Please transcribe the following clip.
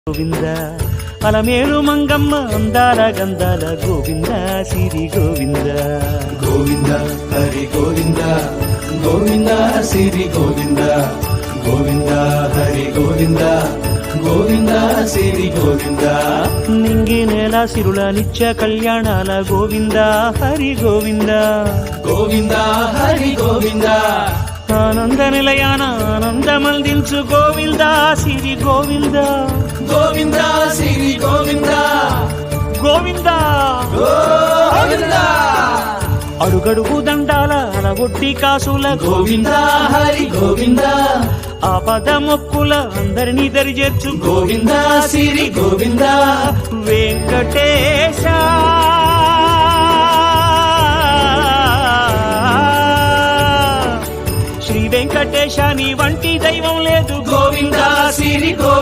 గోవింద అలమేలు మంగమ్మ అందాల గంధాల గోవింద సిరి గోవింద గోవింద హరి గోవింద గోవింద సిరి గోవింద గోవింద హరి గోవింద గోవింద సిరి గోవింద నింగి నేల సిరుల నిత్య కళ్యాణాల గోవింద హరి గోవింద గోవింద హరి గోవింద ఆనంద నిలయాన ఆనందమందించు గోవింద సిరి గోవింద గోవింద సిరి గోవింద గోవింద గోవింద అడుగడుగు దండాల అలగొట్టి కాసుల గోవింద హరి గోవింద ఆపద మొక్కుల అందరినీ దరిచేర్చు గోవింద సిరి గోవింద వెంకటేశ శ్రీ వెంకటేశ నీ వంటి దైవం లేదు గోవింద సిరి గోవింద